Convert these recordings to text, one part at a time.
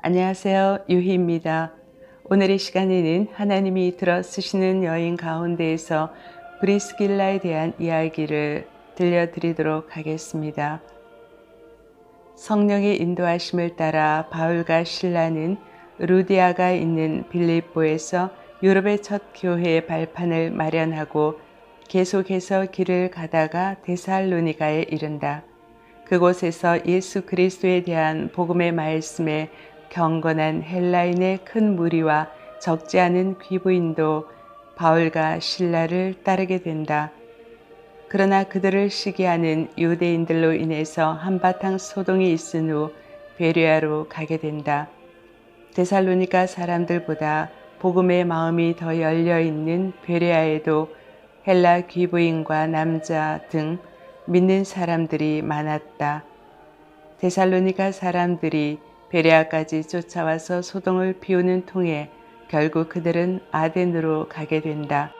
안녕하세요. 유희입니다. 오늘의 시간에는 하나님이 들어 쓰시는 여인 가운데에서 브리스길라에 대한 이야기를 들려드리도록 하겠습니다. 성령의 인도하심을 따라 바울과 실라는 루디아가 있는 빌립보에서 유럽의 첫 교회의 발판을 마련하고 계속해서 길을 가다가 데살로니가에 이른다. 그곳에서 예수 그리스도에 대한 복음의 말씀에 경건한 헬라인의 큰 무리와 적지 않은 귀부인도 바울과 실라를 따르게 된다. 그러나 그들을 시기하는 유대인들로 인해서 한바탕 소동이 있은 후 베레아로 가게 된다. 데살로니가 사람들보다 복음의 마음이 더 열려있는 베레아에도 헬라 귀부인과 남자 등 믿는 사람들이 많았다. 데살로니가 사람들이 베레아까지 쫓아와서 소동을 피우는 통에 결국 그들은 아덴으로 가게 된다.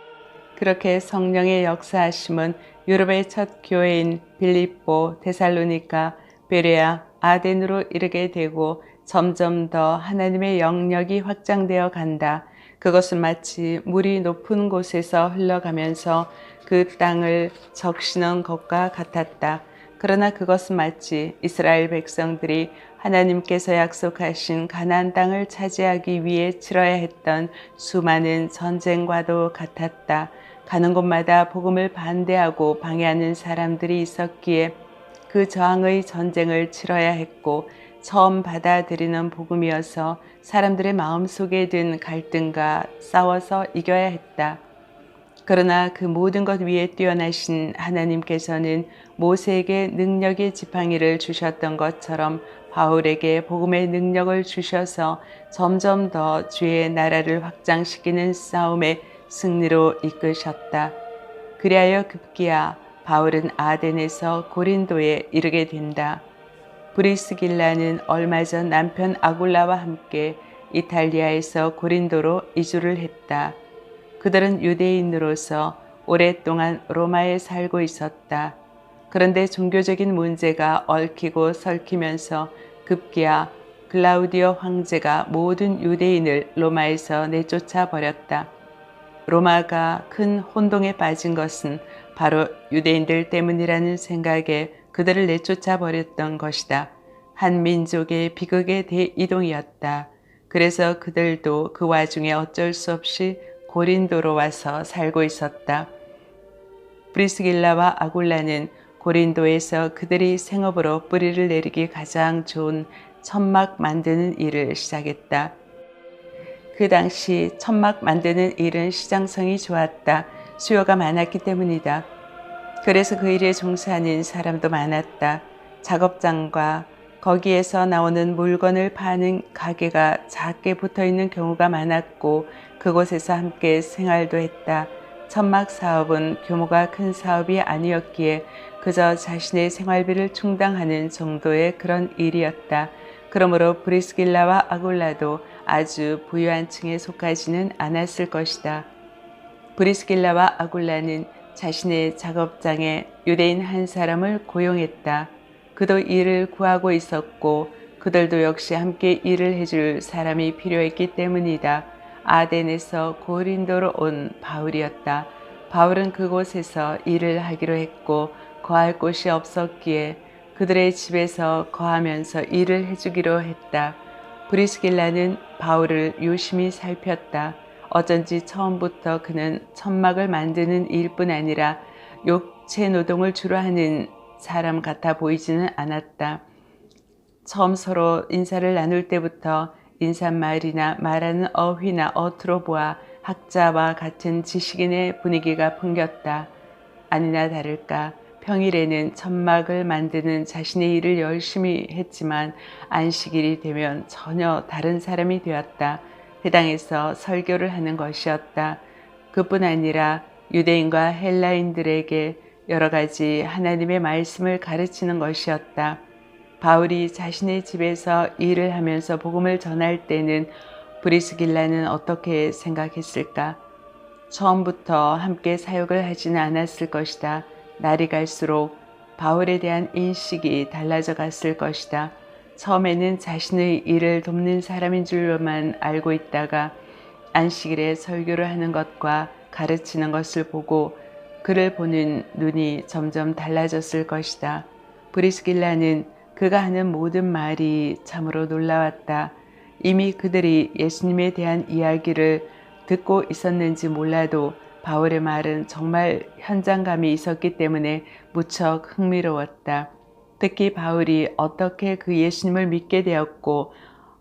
그렇게 성령의 역사하심은 유럽의 첫 교회인 빌립보, 데살로니가, 베레아, 아덴으로 이르게 되고 점점 더 하나님의 영역이 확장되어 간다. 그것은 마치 물이 높은 곳에서 흘러가면서 그 땅을 적시는 것과 같았다. 그러나 그것은 마치 이스라엘 백성들이 하나님께서 약속하신 가나안 땅을 차지하기 위해 치러야 했던 수많은 전쟁과도 같았다. 가는 곳마다 복음을 반대하고 방해하는 사람들이 있었기에 그 저항의 전쟁을 치러야 했고, 처음 받아들이는 복음이어서 사람들의 마음속에 든 갈등과 싸워서 이겨야 했다. 그러나 그 모든 것 위에 뛰어나신 하나님께서는 모세에게 능력의 지팡이를 주셨던 것처럼 바울에게 복음의 능력을 주셔서 점점 더 주의 나라를 확장시키는 싸움의 승리로 이끄셨다. 그리하여 급기야 바울은 아덴에서 고린도에 이르게 된다. 브리스길라는 얼마 전 남편 아굴라와 함께 이탈리아에서 고린도로 이주를 했다. 그들은 유대인으로서 오랫동안 로마에 살고 있었다. 그런데 종교적인 문제가 얽히고 설키면서 급기야 글라우디오 황제가 모든 유대인을 로마에서 내쫓아 버렸다. 로마가 큰 혼동에 빠진 것은 바로 유대인들 때문이라는 생각에 그들을 내쫓아 버렸던 것이다. 한 민족의 비극의 대이동이었다. 그래서 그들도 그 와중에 어쩔 수 없이 고린도로 와서 살고 있었다. 브리스길라와 아굴라는 고린도에서 그들이 생업으로 뿌리를 내리기 가장 좋은 천막 만드는 일을 시작했다. 그 당시 천막 만드는 일은 시장성이 좋았다. 수요가 많았기 때문이다. 그래서 그 일에 종사하는 사람도 많았다. 작업장과 거기에서 나오는 물건을 파는 가게가 작게 붙어있는 경우가 많았고 그곳에서 함께 생활도 했다. 천막 사업은 규모가 큰 사업이 아니었기에 그저 자신의 생활비를 충당하는 정도의 그런 일이었다. 그러므로 브리스길라와 아굴라도 아주 부유한 층에 속하지는 않았을 것이다. 브리스길라와 아굴라는 자신의 작업장에 유대인 한 사람을 고용했다. 그도 일을 구하고 있었고 그들도 역시 함께 일을 해줄 사람이 필요했기 때문이다. 아덴에서 고린도로 온 바울이었다. 바울은 그곳에서 일을 하기로 했고 거할 곳이 없었기에 그들의 집에서 거하면서 일을 해주기로 했다. 브리스길라는 바울을 유심히 살폈다. 어쩐지 처음부터 그는 천막을 만드는 일뿐 아니라 육체 노동을 주로 하는 사람 같아 보이지는 않았다. 처음 서로 인사를 나눌 때부터 인사말이나 말하는 어휘나 어투로 보아 학자와 같은 지식인의 분위기가 풍겼다. 아니나 다를까 평일에는 천막을 만드는 자신의 일을 열심히 했지만 안식일이 되면 전혀 다른 사람이 되었다. 회당에서 설교를 하는 것이었다. 그뿐 아니라 유대인과 헬라인들에게 여러 가지 하나님의 말씀을 가르치는 것이었다. 바울이 자신의 집에서 일을 하면서 복음을 전할 때는 브리스길라는 어떻게 생각했을까? 처음부터 함께 사역을 하지는 않았을 것이다. 날이 갈수록 바울에 대한 인식이 달라져 갔을 것이다. 처음에는 자신의 일을 돕는 사람인 줄로만 알고 있다가 안식일에 설교를 하는 것과 가르치는 것을 보고 그를 보는 눈이 점점 달라졌을 것이다. 브리스길라는 그가 하는 모든 말이 참으로 놀라웠다. 이미 그들이 예수님에 대한 이야기를 듣고 있었는지 몰라도 바울의 말은 정말 현장감이 있었기 때문에 무척 흥미로웠다. 특히 바울이 어떻게 그 예수님을 믿게 되었고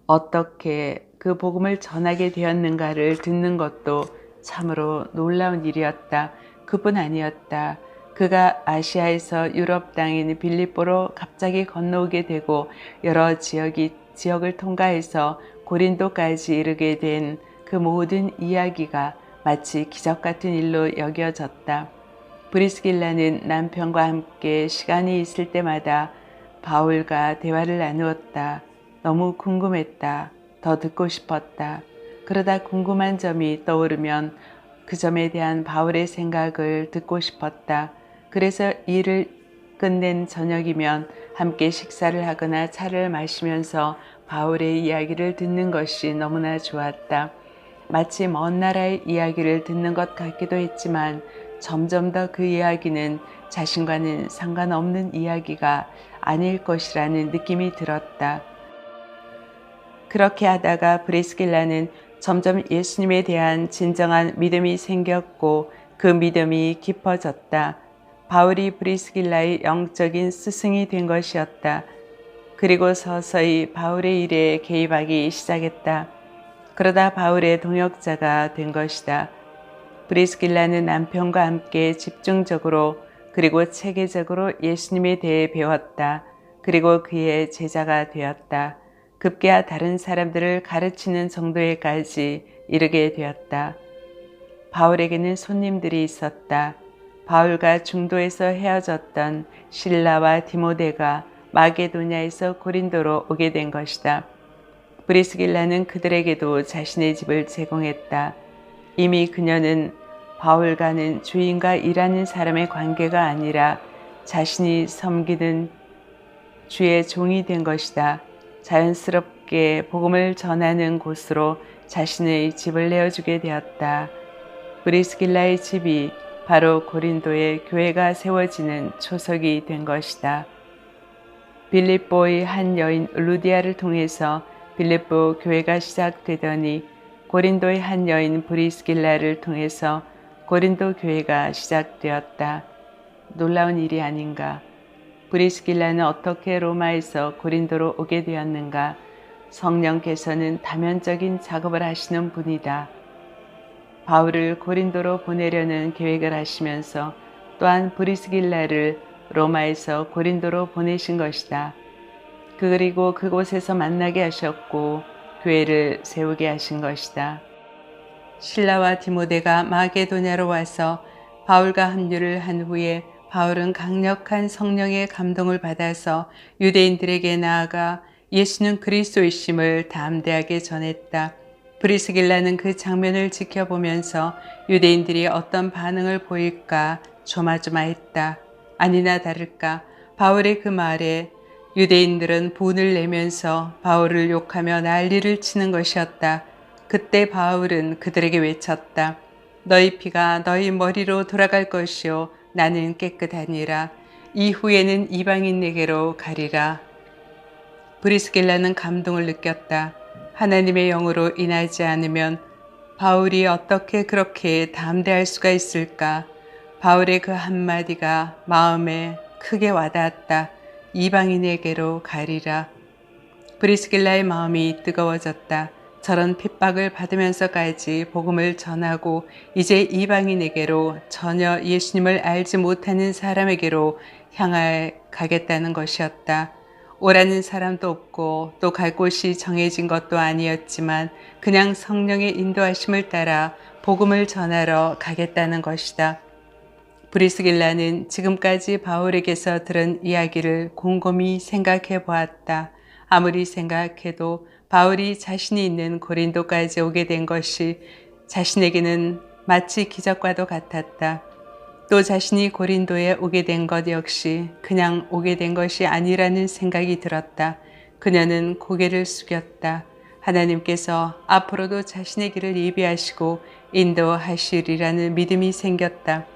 어떻게 그 복음을 전하게 되었는가를 듣는 것도 참으로 놀라운 일이었다. 그뿐 아니었다. 그가 아시아에서 유럽 땅인 빌립보로 갑자기 건너오게 되고 여러 지역을 통과해서 고린도까지 이르게 된 그 모든 이야기가 마치 기적 같은 일로 여겨졌다. 브리스길라는 남편과 함께 시간이 있을 때마다 바울과 대화를 나누었다. 너무 궁금했다. 더 듣고 싶었다. 그러다 궁금한 점이 떠오르면 그 점에 대한 바울의 생각을 듣고 싶었다. 그래서 일을 끝낸 저녁이면 함께 식사를 하거나 차를 마시면서 바울의 이야기를 듣는 것이 너무나 좋았다. 마치 먼 나라의 이야기를 듣는 것 같기도 했지만 점점 더 그 이야기는 자신과는 상관없는 이야기가 아닐 것이라는 느낌이 들었다. 그렇게 하다가 브리스길라는 점점 예수님에 대한 진정한 믿음이 생겼고 그 믿음이 깊어졌다. 바울이 브리스길라의 영적인 스승이 된 것이었다. 그리고 서서히 바울의 일에 개입하기 시작했다. 그러다 바울의 동역자가 된 것이다. 브리스길라는 남편과 함께 집중적으로 그리고 체계적으로 예수님에 대해 배웠다. 그리고 그의 제자가 되었다. 급기야 다른 사람들을 가르치는 정도에까지 이르게 되었다. 바울에게는 손님들이 있었다. 바울과 중도에서 헤어졌던 실라와 디모데가 마게도냐에서 고린도로 오게 된 것이다. 브리스길라는 그들에게도 자신의 집을 제공했다. 이미 그녀는 바울과는 주인과 일하는 사람의 관계가 아니라 자신이 섬기는 주의 종이 된 것이다. 자연스럽게 복음을 전하는 곳으로 자신의 집을 내어주게 되었다. 브리스길라의 집이 바로 고린도에 교회가 세워지는 초석이 된 것이다. 빌립보의 한 여인 루디아를 통해서 빌립보 교회가 시작되더니 고린도의 한 여인 브리스길라를 통해서 고린도 교회가 시작되었다. 놀라운 일이 아닌가. 브리스길라는 어떻게 로마에서 고린도로 오게 되었는가. 성령께서는 다면적인 작업을 하시는 분이다. 바울을 고린도로 보내려는 계획을 하시면서 또한 브리스길라를 로마에서 고린도로 보내신 것이다. 그리고 그곳에서 만나게 하셨고 교회를 세우게 하신 것이다. 실라와 디모데가 마게도냐로 와서 바울과 합류를 한 후에 바울은 강력한 성령의 감동을 받아서 유대인들에게 나아가 예수는 그리스도이심을 담대하게 전했다. 브리스길라는 그 장면을 지켜보면서 유대인들이 어떤 반응을 보일까 조마조마했다. 아니나 다를까 바울의 그 말에 유대인들은 분을 내면서 바울을 욕하며 난리를 치는 것이었다. 그때 바울은 그들에게 외쳤다. 너희 피가 너희 머리로 돌아갈 것이요 나는 깨끗하니라. 이후에는 이방인에게로 가리라. 브리스길라는 감동을 느꼈다. 하나님의 영으로 인하지 않으면 바울이 어떻게 그렇게 담대할 수가 있을까? 바울의 그 한마디가 마음에 크게 와닿았다. 이방인에게로 가리라. 브리스길라의 마음이 뜨거워졌다. 저런 핍박을 받으면서까지 복음을 전하고 이제 이방인에게로 전혀 예수님을 알지 못하는 사람에게로 향해 가겠다는 것이었다. 오라는 사람도 없고 또 갈 곳이 정해진 것도 아니었지만 그냥 성령의 인도하심을 따라 복음을 전하러 가겠다는 것이다. 브리스길라는 지금까지 바울에게서 들은 이야기를 곰곰이 생각해 보았다. 아무리 생각해도 바울이 자신이 있는 고린도까지 오게 된 것이 자신에게는 마치 기적과도 같았다. 또 자신이 고린도에 오게 된 것 역시 그냥 오게 된 것이 아니라는 생각이 들었다. 그녀는 고개를 숙였다. 하나님께서 앞으로도 자신의 길을 예비하시고 인도하시리라는 믿음이 생겼다.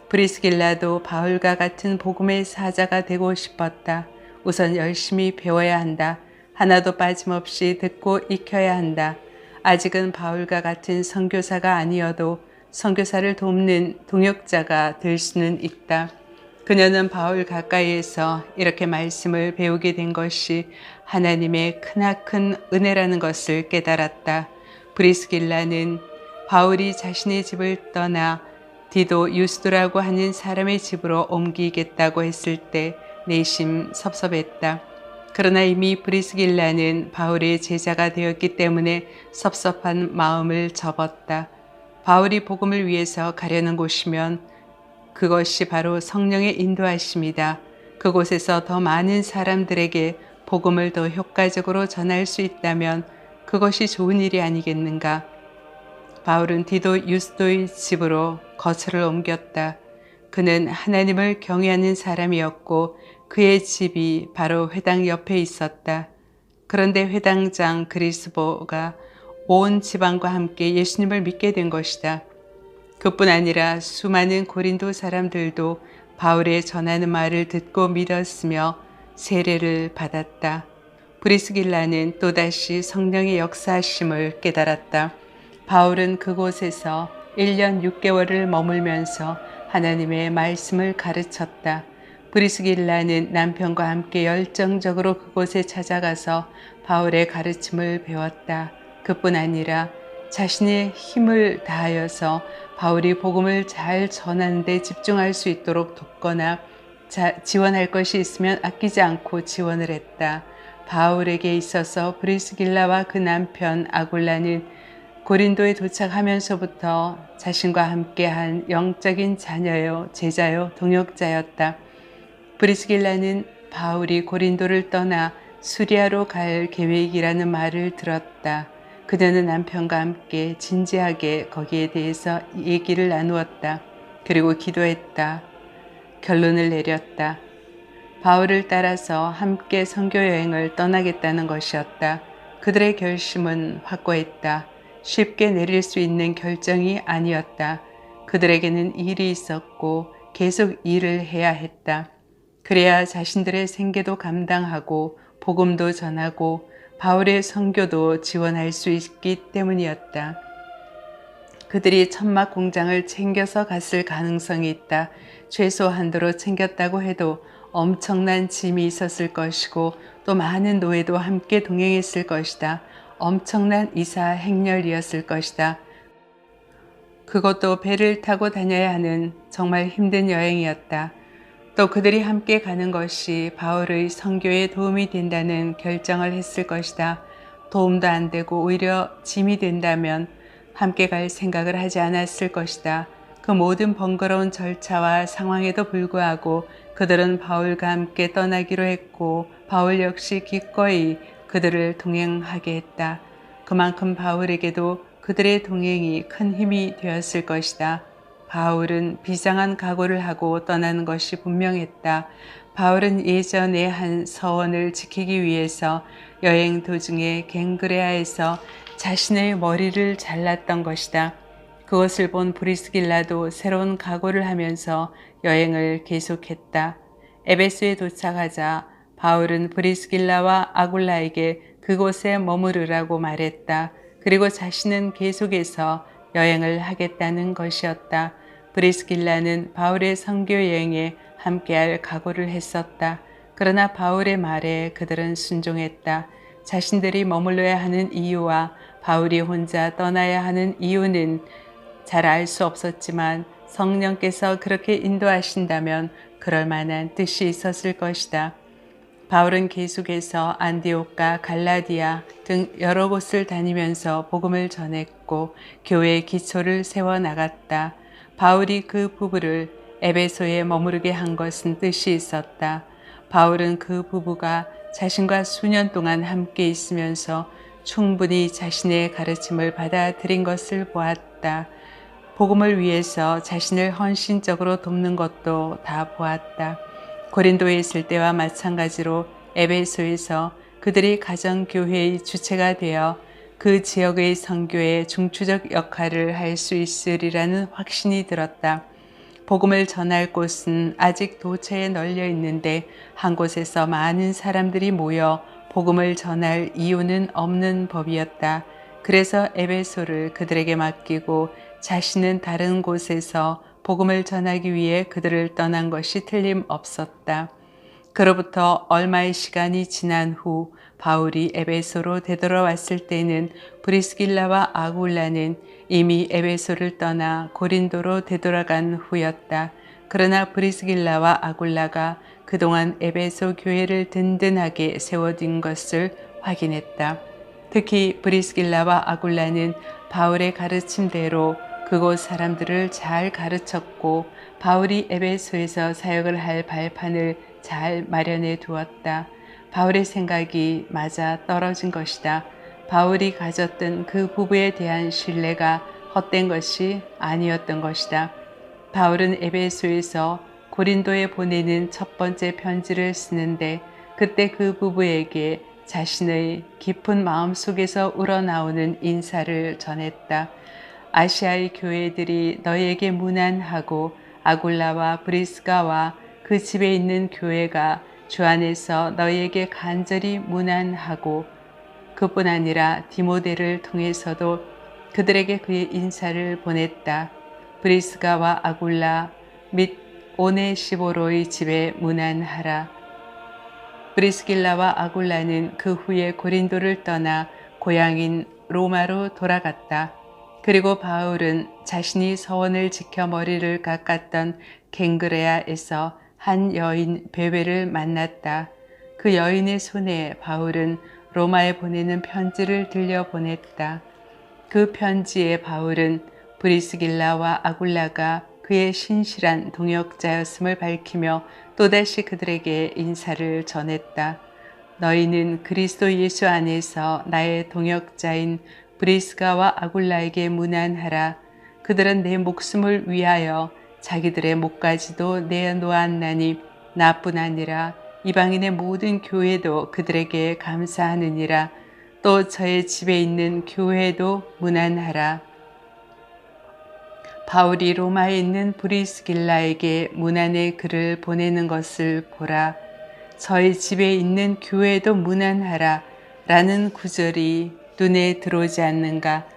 브리스길라도 바울과 같은 복음의 사자가 되고 싶었다. 우선 열심히 배워야 한다. 하나도 빠짐없이 듣고 익혀야 한다. 아직은 바울과 같은 선교사가 아니어도 선교사를 돕는 동역자가 될 수는 있다. 그녀는 바울 가까이에서 이렇게 말씀을 배우게 된 것이 하나님의 크나큰 은혜라는 것을 깨달았다. 브리스길라는 바울이 자신의 집을 떠나 디도 유스도라고 하는 사람의 집으로 옮기겠다고 했을 때 내심 섭섭했다. 그러나 이미 브리스길라는 바울의 제자가 되었기 때문에 섭섭한 마음을 접었다. 바울이 복음을 위해서 가려는 곳이면 그것이 바로 성령의 인도하심이다. 그곳에서 더 많은 사람들에게 복음을 더 효과적으로 전할 수 있다면 그것이 좋은 일이 아니겠는가. 바울은 디도 유스도의 집으로 거처를 옮겼다. 그는 하나님을 경외하는 사람이었고 그의 집이 바로 회당 옆에 있었다. 그런데 회당장 그리스보가 온 지방과 함께 예수님을 믿게 된 것이다. 그뿐 아니라 수많은 고린도 사람들도 바울의 전하는 말을 듣고 믿었으며 세례를 받았다. 브리스길라는 또다시 성령의 역사하심을 깨달았다. 바울은 그곳에서 1년 6개월을 머물면서 하나님의 말씀을 가르쳤다. 브리스길라는 남편과 함께 열정적으로 그곳에 찾아가서 바울의 가르침을 배웠다. 그뿐 아니라 자신의 힘을 다하여서 바울이 복음을 잘 전하는 데 집중할 수 있도록 돕거나 지원할 것이 있으면 아끼지 않고 지원을 했다. 바울에게 있어서 브리스길라와 그 남편 아굴라는 고린도에 도착하면서부터 자신과 함께한 영적인 자녀요, 제자요, 동역자였다. 브리스길라는 바울이 고린도를 떠나 수리아로 갈 계획이라는 말을 들었다. 그녀는 남편과 함께 진지하게 거기에 대해서 얘기를 나누었다. 그리고 기도했다. 결론을 내렸다. 바울을 따라서 함께 선교 여행을 떠나겠다는 것이었다. 그들의 결심은 확고했다. 쉽게 내릴 수 있는 결정이 아니었다. 그들에게는 일이 있었고 계속 일을 해야 했다. 그래야 자신들의 생계도 감당하고 복음도 전하고 바울의 선교도 지원할 수 있기 때문이었다. 그들이 천막 공장을 챙겨서 갔을 가능성이 있다. 최소한도로 챙겼다고 해도 엄청난 짐이 있었을 것이고 또 많은 노예도 함께 동행했을 것이다. 엄청난 이사 행렬이었을 것이다. 그것도 배를 타고 다녀야 하는 정말 힘든 여행이었다. 또 그들이 함께 가는 것이 바울의 선교에 도움이 된다는 결정을 했을 것이다. 도움도 안 되고 오히려 짐이 된다면 함께 갈 생각을 하지 않았을 것이다. 그 모든 번거로운 절차와 상황에도 불구하고 그들은 바울과 함께 떠나기로 했고 바울 역시 기꺼이 그들을 동행하게 했다. 그만큼 바울에게도 그들의 동행이 큰 힘이 되었을 것이다. 바울은 비장한 각오를 하고 떠나는 것이 분명했다. 바울은 예전에 한 서원을 지키기 위해서 여행 도중에 갱그레아에서 자신의 머리를 잘랐던 것이다. 그것을 본 브리스길라도 새로운 각오를 하면서 여행을 계속했다. 에베소에 도착하자 바울은 브리스길라와 아굴라에게 그곳에 머무르라고 말했다. 그리고 자신은 계속해서 여행을 하겠다는 것이었다. 브리스길라는 바울의 선교 여행에 함께할 각오를 했었다. 그러나 바울의 말에 그들은 순종했다. 자신들이 머물러야 하는 이유와 바울이 혼자 떠나야 하는 이유는 잘 알 수 없었지만 성령께서 그렇게 인도하신다면 그럴 만한 뜻이 있었을 것이다. 바울은 계속해서 안디옥과 갈라디아 등 여러 곳을 다니면서 복음을 전했고 교회의 기초를 세워나갔다. 바울이 그 부부를 에베소에 머무르게 한 것은 뜻이 있었다. 바울은 그 부부가 자신과 수년 동안 함께 있으면서 충분히 자신의 가르침을 받아들인 것을 보았다. 복음을 위해서 자신을 헌신적으로 돕는 것도 다 보았다. 고린도에 있을 때와 마찬가지로 에베소에서 그들이 가정교회의 주체가 되어 그 지역의 선교에 중추적 역할을 할 수 있으리라는 확신이 들었다. 복음을 전할 곳은 아직 도처에 널려 있는데 한 곳에서 많은 사람들이 모여 복음을 전할 이유는 없는 법이었다. 그래서 에베소를 그들에게 맡기고 자신은 다른 곳에서 복음을 전하기 위해 그들을 떠난 것이 틀림없었다. 그로부터 얼마의 시간이 지난 후 바울이 에베소로 되돌아왔을 때는 브리스길라와 아굴라는 이미 에베소를 떠나 고린도로 되돌아간 후였다. 그러나 브리스길라와 아굴라가 그동안 에베소 교회를 든든하게 세워둔 것을 확인했다. 특히 브리스길라와 아굴라는 바울의 가르침대로 그곳 사람들을 잘 가르쳤고 바울이 에베소에서 사역을 할 발판을 잘 마련해 두었다. 바울의 생각이 맞아 떨어진 것이다. 바울이 가졌던 그 부부에 대한 신뢰가 헛된 것이 아니었던 것이다. 바울은 에베소에서 고린도에 보내는 첫 번째 편지를 쓰는데 그때 그 부부에게 자신의 깊은 마음속에서 우러나오는 인사를 전했다. 아시아의 교회들이 너에게 문안하고 아굴라와 브리스가와 그 집에 있는 교회가 주 안에서 너희에게 간절히 문안하고 그뿐 아니라 디모데를 통해서도 그들에게 그의 인사를 보냈다. 브리스가와 아굴라 및 오네시보로의 집에 문안하라. 브리스길라와 아굴라는 그 후에 고린도를 떠나 고향인 로마로 돌아갔다. 그리고 바울은 자신이 서원을 지켜 머리를 깎았던 갱그레아에서 한 여인 베베를 만났다. 그 여인의 손에 바울은 로마에 보내는 편지를 들려보냈다. 그 편지에 바울은 브리스길라와 아굴라가 그의 신실한 동역자였음을 밝히며 또다시 그들에게 인사를 전했다. 너희는 그리스도 예수 안에서 나의 동역자인 브리스가와 아굴라에게 문안하라. 그들은 내 목숨을 위하여 자기들의 목까지도 내놓았나니 나뿐 아니라 이방인의 모든 교회도 그들에게 감사하느니라. 또 저의 집에 있는 교회도 문안하라. 바울이 로마에 있는 브리스길라에게 문안의 글을 보내는 것을 보라. 저희 집에 있는 교회도 문안하라 라는 구절이 눈에 들어오지 않는가.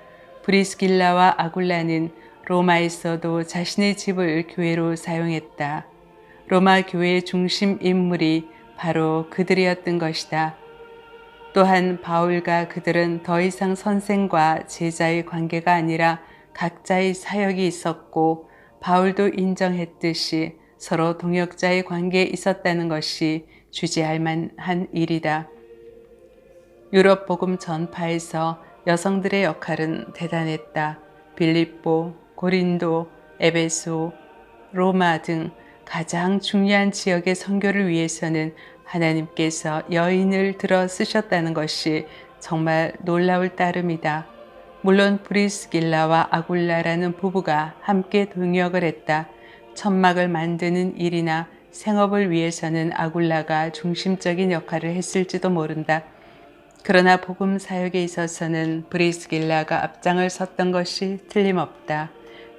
브리스길라와 아굴라는 로마에서도 자신의 집을 교회로 사용했다. 로마 교회의 중심 인물이 바로 그들이었던 것이다. 또한 바울과 그들은 더 이상 선생과 제자의 관계가 아니라 각자의 사역이 있었고 바울도 인정했듯이 서로 동역자의 관계에 있었다는 것이 주지할 만한 일이다. 유럽 복음 전파에서 여성들의 역할은 대단했다. 빌립보, 고린도, 에베소, 로마 등 가장 중요한 지역의 선교를 위해서는 하나님께서 여인을 들어 쓰셨다는 것이 정말 놀라울 따름이다. 물론 브리스길라와 아굴라라는 부부가 함께 동역을 했다. 천막을 만드는 일이나 생업을 위해서는 아굴라가 중심적인 역할을 했을지도 모른다. 그러나 복음 사역에 있어서는 브리스길라가 앞장을 섰던 것이 틀림없다.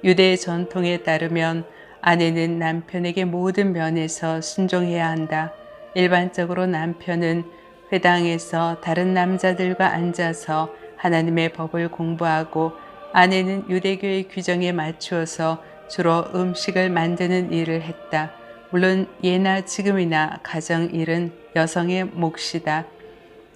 유대의 전통에 따르면 아내는 남편에게 모든 면에서 순종해야 한다. 일반적으로 남편은 회당에서 다른 남자들과 앉아서 하나님의 법을 공부하고 아내는 유대교의 규정에 맞추어서 주로 음식을 만드는 일을 했다. 물론 예나 지금이나 가정일은 여성의 몫이다.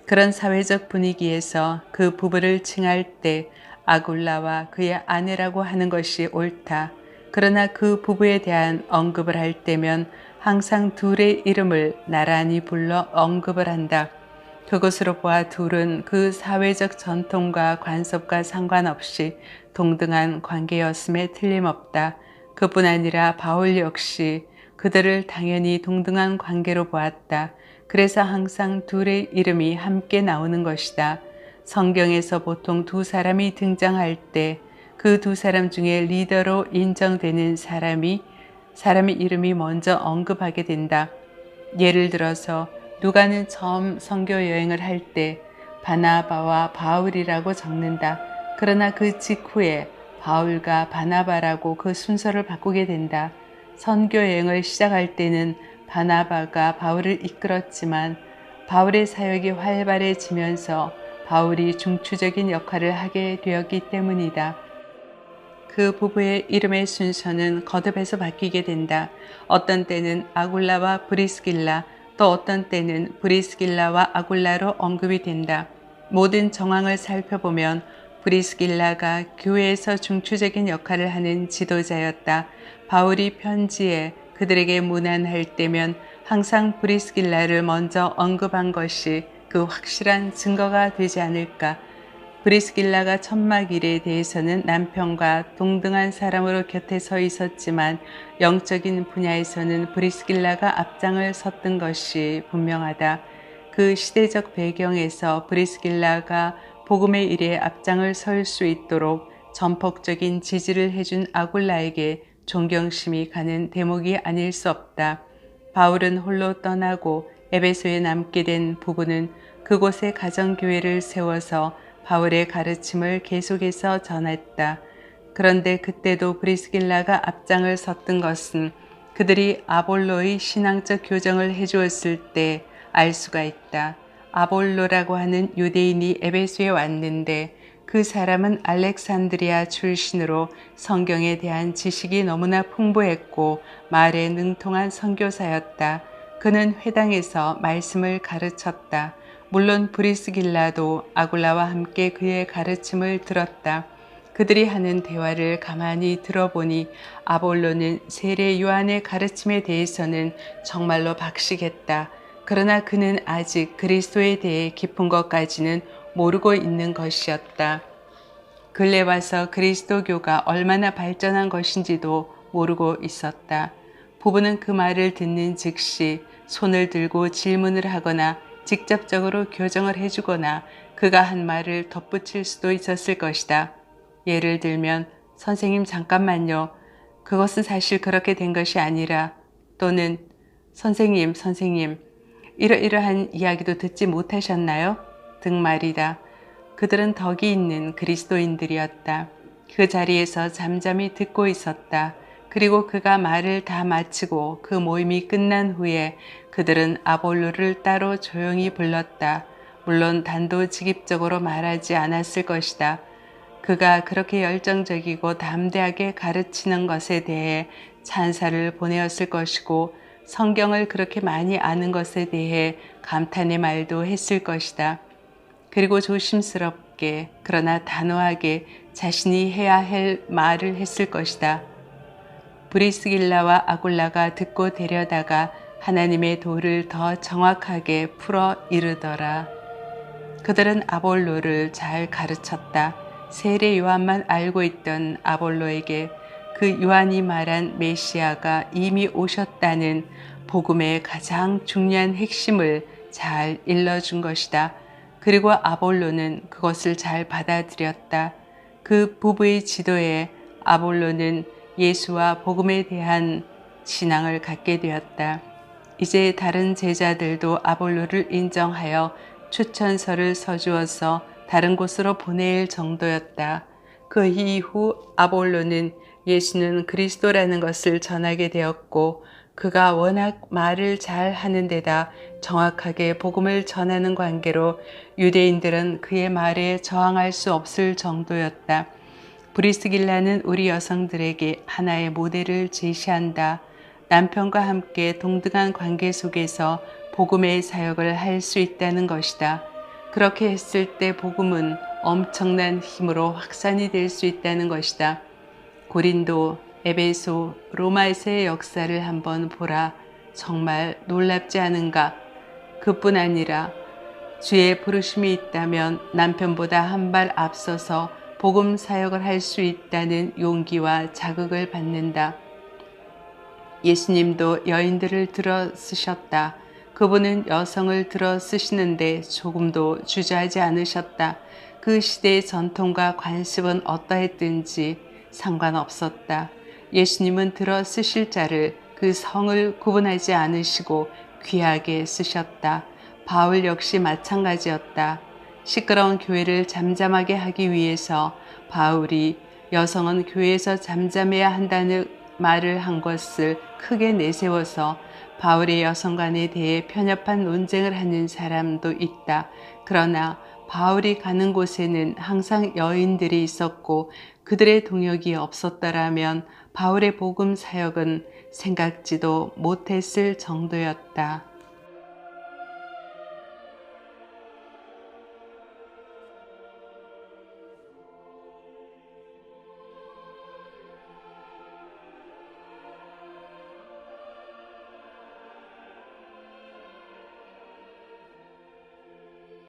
그런 사회적 분위기에서 그 부부를 칭할 때 아굴라와 그의 아내라고 하는 것이 옳다. 그러나 그 부부에 대한 언급을 할 때면 항상 둘의 이름을 나란히 불러 언급을 한다. 그것으로 보아 둘은 그 사회적 전통과 관습과 상관없이 동등한 관계였음에 틀림없다. 그뿐 아니라 바울 역시 그들을 당연히 동등한 관계로 보았다. 그래서 항상 둘의 이름이 함께 나오는 것이다. 성경에서 보통 두 사람이 등장할 때 그 두 사람 중에 리더로 인정되는 사람의 이름이 먼저 언급하게 된다. 예를 들어서 누가는 처음 선교 여행을 할 때 바나바와 바울이라고 적는다. 그러나 그 직후에 바울과 바나바라고 그 순서를 바꾸게 된다. 선교 여행을 시작할 때는 바나바가 바울을 이끌었지만 바울의 사역이 활발해지면서 바울이 중추적인 역할을 하게 되었기 때문이다. 그 부부의 이름의 순서는 거듭해서 바뀌게 된다. 어떤 때는 아굴라와 브리스길라, 또 어떤 때는 브리스길라와 아굴라로 언급이 된다. 모든 정황을 살펴보면 브리스길라가 교회에서 중추적인 역할을 하는 지도자였다. 바울이 편지에 그들에게 문안할 때면 항상 브리스길라를 먼저 언급한 것이 그 확실한 증거가 되지 않을까. 브리스길라가 천막 일에 대해서는 남편과 동등한 사람으로 곁에 서 있었지만 영적인 분야에서는 브리스길라가 앞장을 섰던 것이 분명하다. 그 시대적 배경에서 브리스길라가 복음의 일에 앞장을 설 수 있도록 전폭적인 지지를 해준 아굴라에게 존경심이 가는 대목이 아닐 수 없다. 바울은 홀로 떠나고 에베소에 남게 된 부부는 그곳에 가정교회를 세워서 바울의 가르침을 계속해서 전했다. 그런데 그때도 브리스길라가 앞장을 섰던 것은 그들이 아볼로의 신앙적 교정을 해주었을 때 알 수가 있다. 아볼로라고 하는 유대인이 에베소에 왔는데 그 사람은 알렉산드리아 출신으로 성경에 대한 지식이 너무나 풍부했고 말에 능통한 선교사였다. 그는 회당에서 말씀을 가르쳤다. 물론 브리스길라도 아굴라와 함께 그의 가르침을 들었다. 그들이 하는 대화를 가만히 들어보니 아볼로는 세례 요한의 가르침에 대해서는 정말로 박식했다. 그러나 그는 아직 그리스도에 대해 깊은 것까지는 모르고 있는 것이었다. 근래 와서 그리스도교가 얼마나 발전한 것인지도 모르고 있었다. 부부는 그 말을 듣는 즉시 손을 들고 질문을 하거나 직접적으로 교정을 해주거나 그가 한 말을 덧붙일 수도 있었을 것이다. 예를 들면 선생님 잠깐만요. 그것은 사실 그렇게 된 것이 아니라 또는 선생님 이러이러한 이야기도 듣지 못하셨나요? 등 말이다. 그들은 덕이 있는 그리스도인들이었다. 그 자리에서 잠잠히 듣고 있었다. 그리고 그가 말을 다 마치고 그 모임이 끝난 후에 그들은 아볼로를 따로 조용히 불렀다. 물론 단도직입적으로 말하지 않았을 것이다. 그가 그렇게 열정적이고 담대하게 가르치는 것에 대해 찬사를 보내었을 것이고 성경을 그렇게 많이 아는 것에 대해 감탄의 말도 했을 것이다. 그리고 조심스럽게 그러나 단호하게 자신이 해야 할 말을 했을 것이다. 브리스길라와 아굴라가 듣고 데려다가 하나님의 도를 더 정확하게 풀어 이르더라. 그들은 아볼로를 잘 가르쳤다. 세례 요한만 알고 있던 아볼로에게 그 요한이 말한 메시아가 이미 오셨다는 복음의 가장 중요한 핵심을 잘 일러준 것이다. 그리고 아볼로는 그것을 잘 받아들였다. 그 부부의 지도에 아볼로는 예수와 복음에 대한 신앙을 갖게 되었다. 이제 다른 제자들도 아볼로를 인정하여 추천서를 써주어서 다른 곳으로 보낼 정도였다. 그 이후 아볼로는 예수는 그리스도라는 것을 전하게 되었고 그가 워낙 말을 잘 하는 데다 정확하게 복음을 전하는 관계로 유대인들은 그의 말에 저항할 수 없을 정도였다. 브리스길라는 우리 여성들에게 하나의 모델을 제시한다. 남편과 함께 동등한 관계 속에서 복음의 사역을 할 수 있다는 것이다. 그렇게 했을 때 복음은 엄청난 힘으로 확산이 될 수 있다는 것이다. 고린도, 에베소, 로마에서의 역사를 한번 보라. 정말 놀랍지 않은가? 그뿐 아니라 주의 부르심이 있다면 남편보다 한 발 앞서서 복음 사역을 할 수 있다는 용기와 자극을 받는다. 예수님도 여인들을 들어 쓰셨다. 그분은 여성을 들어 쓰시는데 조금도 주저하지 않으셨다. 그 시대의 전통과 관습은 어떠했든지 상관없었다. 예수님은 들어 쓰실 자를 그 성을 구분하지 않으시고 귀하게 쓰셨다. 바울 역시 마찬가지였다. 시끄러운 교회를 잠잠하게 하기 위해서 바울이 여성은 교회에서 잠잠해야 한다는 말을 한 것을 크게 내세워서 바울의 여성관에 대해 편협한 논쟁을 하는 사람도 있다. 그러나 바울이 가는 곳에는 항상 여인들이 있었고 그들의 동역이 없었더라면 바울의 복음 사역은 생각지도 못했을 정도였다.